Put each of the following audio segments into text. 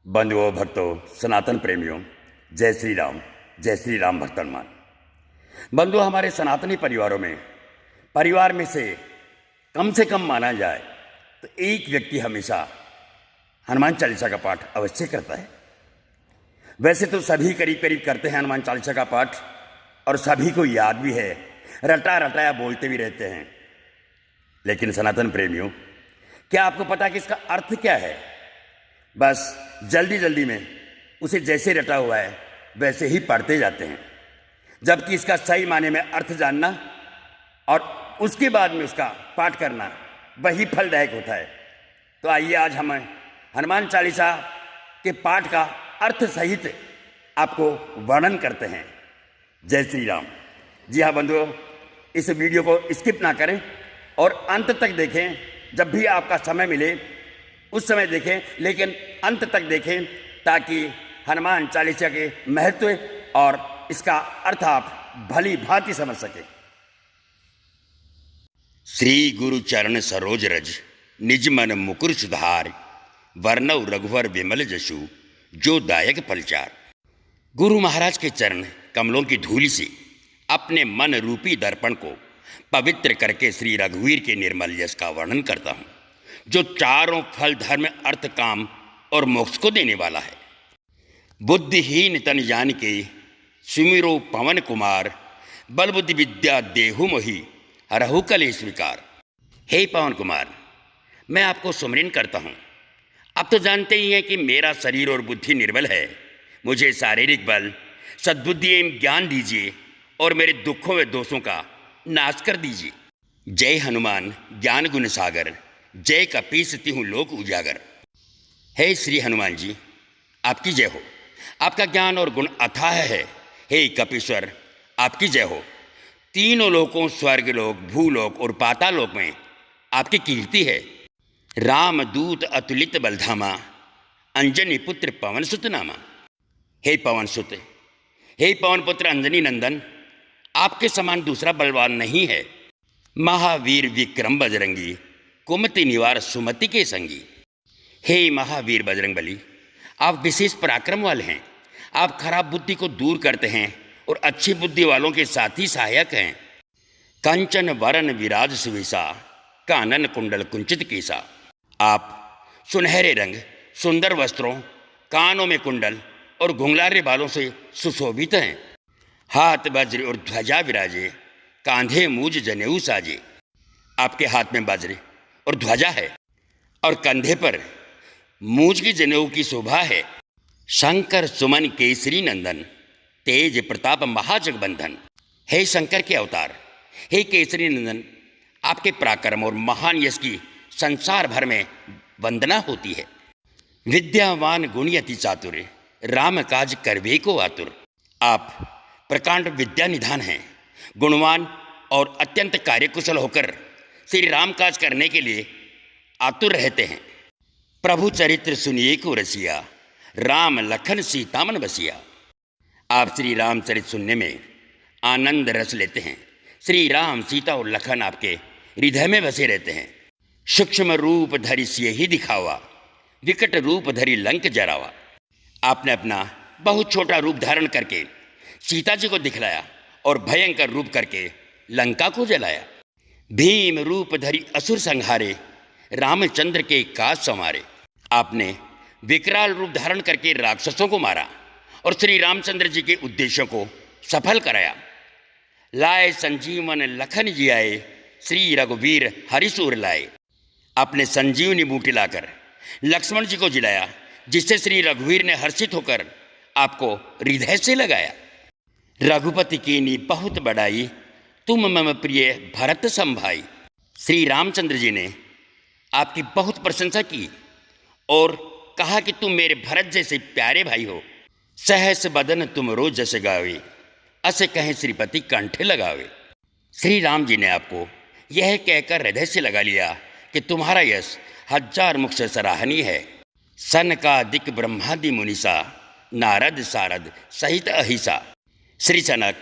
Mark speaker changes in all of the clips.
Speaker 1: बंधुओं, भक्तों, सनातन प्रेमियों, जय श्री राम भक्त हनुमान। बंधुओं, हमारे सनातनी परिवार में से कम माना जाए तो एक व्यक्ति हमेशा हनुमान चालीसा का पाठ अवश्य करता है। वैसे तो सभी करीब करीब करते हैं हनुमान चालीसा का पाठ, और सभी को याद भी है, रटा रटाया बोलते भी रहते हैं। लेकिन सनातन प्रेमियों, क्या आपको पता है कि इसका अर्थ क्या है? बस जल्दी जल्दी में उसे जैसे रटा हुआ है वैसे ही पढ़ते जाते हैं, जबकि इसका सही माने में अर्थ जानना और उसके बाद में उसका पाठ करना वही फलदायक होता है। तो आइए आज हम हनुमान चालीसा के पाठ का अर्थ सहित आपको वर्णन करते हैं। जय श्री राम। जी हाँ बंधुओं, इस वीडियो को स्किप ना करें और अंत तक देखें। जब भी आपका समय मिले उस समय देखें, लेकिन अंत तक देखें ताकि हनुमान चालीसा के महत्व और इसका अर्थ आप भली भांति समझ सकें।
Speaker 2: श्री गुरु चरण सरोज रज निज मन मुकुर सुधार, वर्णव रघुवर विमल जसु जो दायक फलचार। गुरु महाराज के चरण कमलों की धूलि से अपने मन रूपी दर्पण को पवित्र करके श्री रघुवीर के निर्मल यश का वर्णन करता हूँ, जो चारों फल धर्म अर्थ काम और मोक्ष को देने वाला है। बुद्धिहीन तन जान के सुमिरो पवन कुमार, बल बुद्धि विद्या देहु मोहि हरहु कलेश विकार। हे पवन कुमार, मैं आपको सुमरन करता हूँ। आप तो जानते ही हैं कि मेरा शरीर और बुद्धि निर्बल है। मुझे शारीरिक बल, सद्बुद्धि एवं ज्ञान दीजिए और मेरे दुखों व दोषों का नाश कर दीजिए। जय हनुमान ज्ञान गुण सागर, जय कपीस तिहु लोक उजागर। हे श्री हनुमान जी, आपकी जय हो। आपका ज्ञान और गुण अथाह है। हे कपीश्वर, आपकी जय हो। तीनों लोकों, स्वर्ग लोक, भूलोक और पाताल लोक में आपकी कीर्ति है। राम दूत अतुलित बलधामा, अंजनी पुत्र पवन सुत नामा। हे पवन सुत, हे पवन पुत्र अंजनी नंदन, आपके समान दूसरा बलवान नहीं है। महावीर विक्रम बजरंगी, कुमति निवार सुमति के संगी। हे महावीर बजरंग बली, आप विशेष पराक्रम वाले हैं। आप खराब बुद्धि को दूर करते हैं और अच्छी बुद्धि वालों के साथी सहायक हैं। कंचन वरन विराज सुविसा, कानन कुंडल कुंचित केसा। आप सुनहरे रंग, सुंदर वस्त्रों, कानों में कुंडल और घुंघलारे बालों से सुशोभित हैं। हाथ वज्र और ध्वजा विराजे, कांधे मूज जनेऊ साजे। आपके हाथ में वज्र और ध्वजा है और कंधे पर मूज की जनेऊ की शोभा है। शंकर सुमन केसरी नंदन, तेज प्रताप महाजगबंधन। हे शंकर के अवतार, हे केसरी नंदन, आपके पराक्रम और महान यश की संसार भर में वंदना होती है। विद्यावान गुणयति चातुर, राम काज करवे को आतुर। आप प्रकांड विद्या निधान हैं। गुणवान और अत्यंत कार्यकुशल होकर श्री राम काज करने के लिए आतुर रहते हैं। प्रभु चरित्र सुनिए को रसिया, राम लखन सीता मन बसिया। आप श्री रामचरित सुनने में आनंद रस लेते हैं। श्री राम, सीता और लखन आपके हृदय में बसे रहते हैं। सूक्ष्म रूप धरि सिय ही दिखावा, विकट रूप धरि लंक जरावा। आपने अपना बहुत छोटा रूप धारण करके सीता जी को दिखलाया और भयंकर रूप करके लंका को जलाया। भीम रूप धरि असुर संहारे, रामचंद्र के काज संवारे। आपने विकराल रूप धारण करके राक्षसों को मारा और श्री रामचंद्र जी के उद्देश्यों को सफल कराया। लाए संजीवन लखन जी आए, श्री रघुवीर हरिसूर लाए। आपने संजीवनी बूटी लाकर लक्ष्मण जी को जिलाया, जिससे श्री रघुवीर ने हर्षित होकर आपको हृदय से लगाया। रघुपति कीनी बहुत बड़ाई, तुम मम प्रिय भरत संभाई। श्री रामचंद्र जी ने आपकी बहुत प्रशंसा की और कहा कि तुम मेरे भरत जैसे प्यारे भाई हो। सहस बदन तुम रोज जस गावे, असे कहें श्रीपति कंठ लगावे। श्री राम जी ने आपको यह कहकर हृदय से लगा लिया कि तुम्हारा यश हजार मुख से सराहनीय है। सनकादिक ब्रह्मादि मुनिसा, नारद सारद सहित अहिसा। श्री सनक,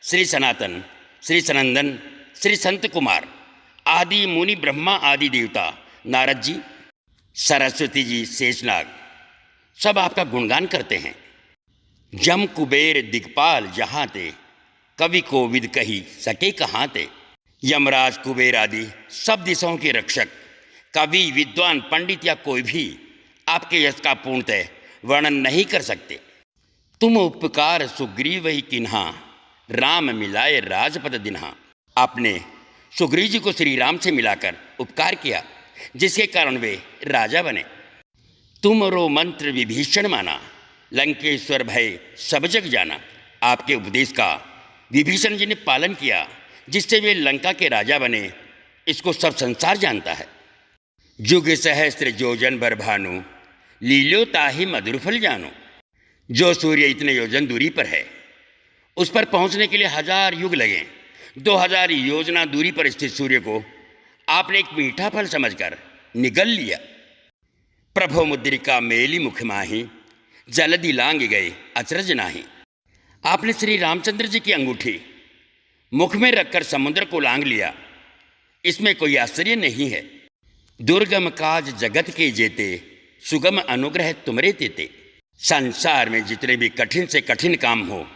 Speaker 2: श्री सनातन, श्री सनंदन, श्री संत कुमार आदि मुनि, ब्रह्मा आदि देवता, नारद जी, सरस्वती जी, शेषनाग, सब आपका गुणगान करते हैं। जम कुबेर दिक्पाल जहाँ ते, कवि कोविद कही सके कहाँ ते। यमराज कुबेर आदि सब दिशाओं के रक्षक, कवि विद्वान पंडित या कोई भी आपके यश का पूर्णतः वर्णन नहीं कर सकते। तुम उपकार सुग्रीव ही किन्हा, राम मिलाए राजपद दिन्हा। आपने सुग्रीव जी को श्री राम से मिलाकर उपकार किया, जिसके कारण वे राजा बने। तुमरो मंत्र विभीषण माना, लंकेश्वर भय सब जग जाना। आपके उपदेश का विभीषण जी ने पालन किया, जिससे वे लंका के राजा बने, इसको सब संसार जानता है। जुग सहस्त्र योजन बर भानु, लीलो ताहि मधुर फल जानो। जो सूर्य इतने योजन दूरी पर है, उस पर पहुंचने के लिए 1000 युग लगे। 2000 योजना दूरी पर स्थित सूर्य को आपने एक मीठा फल समझकर निगल लिया। प्रभो मुद्रिका मेली मुख माही, जलदि लांग गए अचरज नाही। आपने श्री रामचंद्र जी की अंगूठी मुख में रखकर समुद्र को लांग लिया, इसमें कोई आश्चर्य नहीं है। दुर्गम काज जगत के जेते, सुगम अनुग्रह तुमरे तेते। संसार में जितने भी कठिन से कठिन काम हो,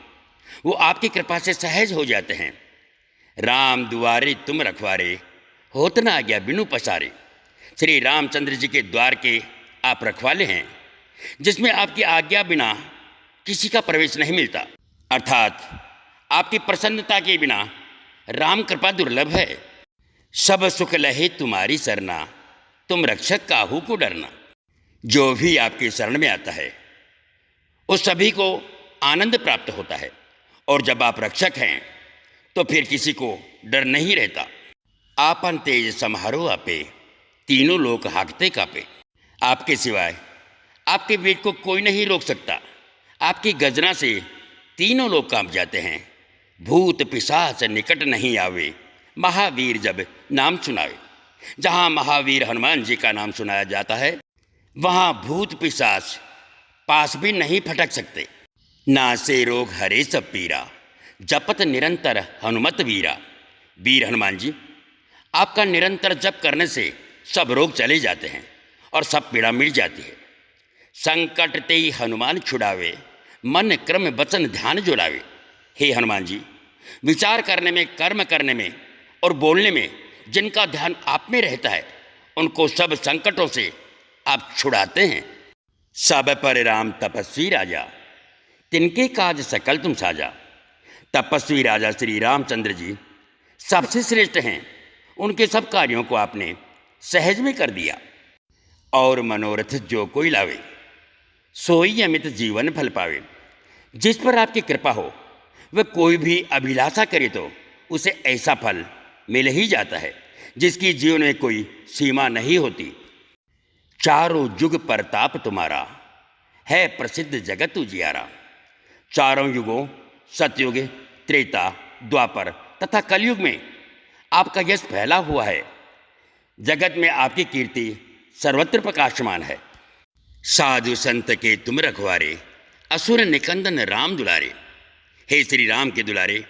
Speaker 2: वो आपकी कृपा से सहज हो जाते हैं। राम दुआरे तुम रखवारे, होत न आज्ञा बिनु पसारे। श्री रामचंद्र जी के द्वार के आप रखवाले हैं, जिसमें आपकी आज्ञा बिना किसी का प्रवेश नहीं मिलता। अर्थात आपकी प्रसन्नता के बिना राम कृपा दुर्लभ है। सब सुख लहे तुम्हारी सरना, तुम रक्षक काहू को डरना। जो भी आपकी शरण में आता है, उस सभी को आनंद प्राप्त होता है, और जब आप रक्षक हैं तो फिर किसी को डर नहीं रहता। आपन तेज समारो आपे, तीनों लोग हाकते कापे। आपके सिवाय आपके वेग को कोई नहीं रोक सकता। आपकी गर्जना से तीनों लोग कांप जाते हैं। भूत पिशाच निकट नहीं आवे, महावीर जब नाम सुनावे। जहाँ महावीर हनुमान जी का नाम सुनाया जाता है, वहाँ भूत पिशाच पास भी नहीं फटक सकते। नासे रोग हरे सब पीरा, जपत निरंतर हनुमत वीरा। वीर हनुमान जी, आपका निरंतर जप करने से सब रोग चले जाते हैं और सब पीड़ा मिट जाती है। संकट ते हनुमान छुड़ावे, मन क्रम वचन ध्यान जुड़ावे। हे हनुमान जी, विचार करने में, कर्म करने में और बोलने में जिनका ध्यान आप में रहता है, उनको सब संकटों से आप छुड़ाते हैं। सब पर राम तपस्वी राजा, तिनके काज सकल तुम साजा। तपस्वी राजा श्री रामचंद्र जी सबसे श्रेष्ठ हैं। उनके सब कार्यों को आपने सहज में कर दिया। और मनोरथ जो कोई लावे, सोई अमित जीवन फल पावे। जिस पर आपकी कृपा हो, वह कोई भी अभिलाषा करे तो उसे ऐसा फल मिल ही जाता है, जिसकी जीवन में कोई सीमा नहीं होती। चारों युग प्रताप तुम्हारा, है प्रसिद्ध जगत उजियारा। चारों युगों सतयुग, त्रेता, द्वापर तथा कलयुग में आपका यश फैला हुआ है। जगत में आपकी कीर्ति सर्वत्र प्रकाशमान है। साधु संत के तुम रखवारे, असुर निकंदन राम दुलारे। हे श्री राम के दुलारे,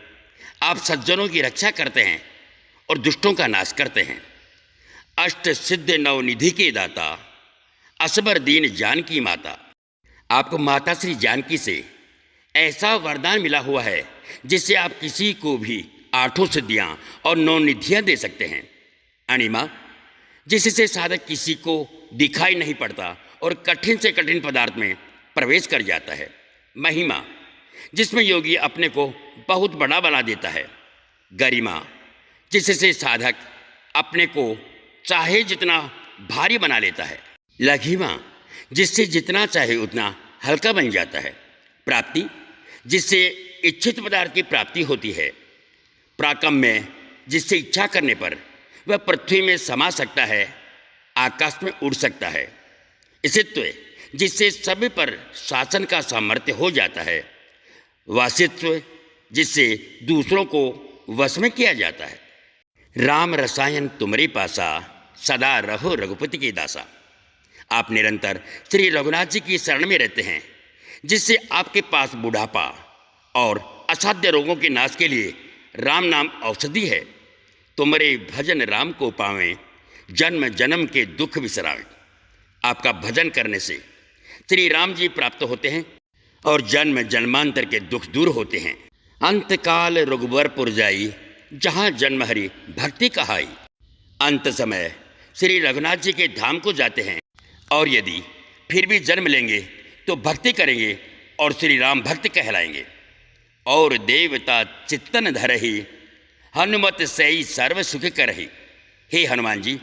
Speaker 2: आप सज्जनों की रक्षा करते हैं और दुष्टों का नाश करते हैं। अष्ट सिद्ध नवनिधि के दाता, असबर दीन जानकी माता। आपको माता श्री जानकी से ऐसा वरदान मिला हुआ है, जिससे आप किसी को भी 8 सिद्धियाँ और 9 निधियाँ दे सकते हैं। अणिमा, जिससे साधक किसी को दिखाई नहीं पड़ता और कठिन से कठिन पदार्थ में प्रवेश कर जाता है। महिमा, जिसमें योगी अपने को बहुत बड़ा बना देता है। गरिमा, जिससे साधक अपने को चाहे जितना भारी बना लेता है। लघिमा, जिससे जितना चाहे उतना हल्का बन जाता है। प्राप्ति, जिससे इच्छित पदार्थ की प्राप्ति होती है। प्राकम्य, जिससे इच्छा करने पर वह पृथ्वी में समा सकता है, आकाश में उड़ सकता है। इसित्व, जिससे सभी पर शासन का सामर्थ्य हो जाता है। वासित्व, जिससे दूसरों को वश में किया जाता है। राम रसायन तुमरे पासा, सदा रहो रघुपति के दासा। आप निरंतर श्री रघुनाथ जी की शरण में रहते हैं, जिससे आपके पास बुढ़ापा और असाध्य रोगों के नाश के लिए राम नाम औषधि है। तुमरे भजन राम को पावें, जन्म जन्म के दुख बिसरावें। आपका भजन करने से श्री राम जी प्राप्त होते हैं और जन्म जन्मांतर के दुख दूर होते हैं। अंतकाल रघुवरपुर जाई, जहाँ जन्म हरि भक्ति कहाई। अंत समय श्री रघुनाथ जी के धाम को जाते हैं और यदि फिर भी जन्म लेंगे तो भक्ति करेंगे और श्री राम भक्त कहलाएंगे। और देवता चित्तन धरहि, हनुमत सई सर्व सुख करहि। हे हनुमान जी,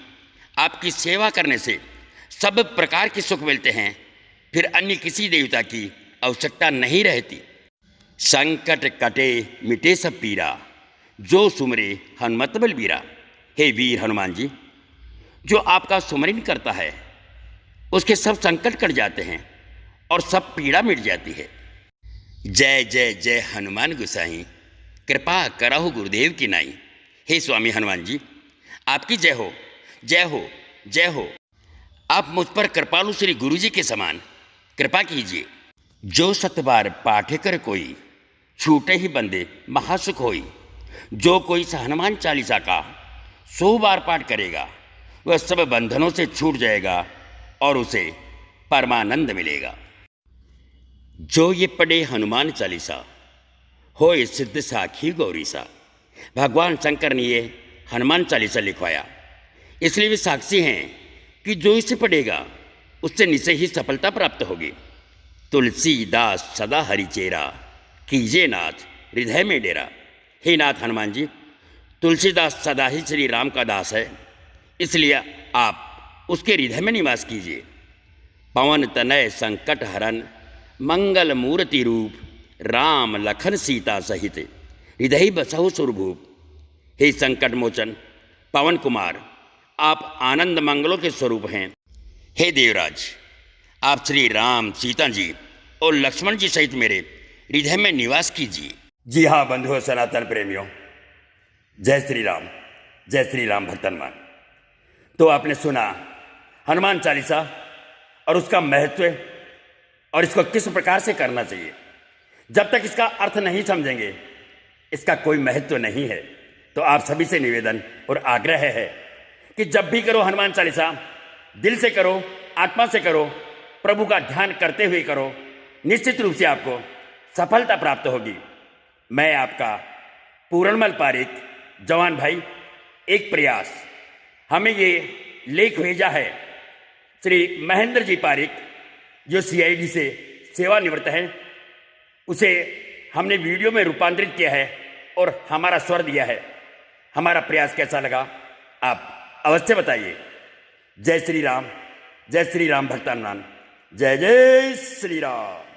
Speaker 2: आपकी सेवा करने से सब प्रकार के सुख मिलते हैं, फिर अन्य किसी देवता की आवश्यकता नहीं रहती। संकट कटे मिटे सब पीरा, जो सुमरे हनुमत बलबीरा। हे वीर हनुमान जी, जो आपका सुमरन करता है उसके सब संकट कट जाते हैं और सब पीड़ा मिट जाती है। जय जय जय हनुमान गोसाई, कृपा करहु गुरुदेव की नाई। हे स्वामी हनुमान जी, आपकी जय हो, जय हो, जय हो। आप मुझ पर कृपालु श्री गुरु जी के समान कृपा कीजिए। जो सतबार पाठे कर कोई, छूटे ही बंदे महासुख होई। जो कोई हनुमान चालीसा का 100 बार पाठ करेगा, वह सब बंधनों से छूट जाएगा और उसे परमानंद मिलेगा। जो ये पढ़े हनुमान चालीसा, होए सिद्ध साखी गौरी सा। भगवान शंकर ने ये हनुमान चालीसा लिखवाया, इसलिए वे साक्षी हैं कि जो इसे पढ़ेगा उससे निश्चय ही सफलता प्राप्त होगी। तुलसीदास सदा हरिचेरा, कीजे नाथ हृदय में डेरा। हे नाथ हनुमान जी, तुलसीदास सदा ही श्री राम का दास है, इसलिए आप उसके हृदय में निवास कीजिए। पवन तनय संकट हरन, मंगल मूर्ति रूप, राम लखन सीता सहित, हृदय बसहु सुरभूप। हे संकट मोचन पवन कुमार, आप आनंद मंगलों के स्वरूप हैं। हे देवराज, आप श्री राम, सीता जी और लक्ष्मण जी सहित मेरे हृदय में निवास कीजिए।
Speaker 1: जी हाँ बंधुओं, सनातन प्रेमियों, जय श्री राम भक्तनमान। तो आपने सुना हनुमान चालीसा और उसका महत्व और इसको किस प्रकार से करना चाहिए। जब तक इसका अर्थ नहीं समझेंगे इसका कोई महत्व नहीं है। तो आप सभी से निवेदन और आग्रह है कि जब भी करो हनुमान चालीसा, दिल से करो, आत्मा से करो, प्रभु का ध्यान करते हुए करो, निश्चित रूप से आपको सफलता प्राप्त होगी। मैं आपका पूरणमल पारिक, जवान भाई, एक प्रयास। हमें ये लेख भेजा है श्री महेंद्र जी पारिक, जो CID से सेवानिवृत्त हैं। उसे हमने वीडियो में रूपांतरित किया है और हमारा स्वर दिया है। हमारा प्रयास कैसा लगा आप अवश्य बताइए। जय श्री राम भक्तनमान, जय जय श्री राम।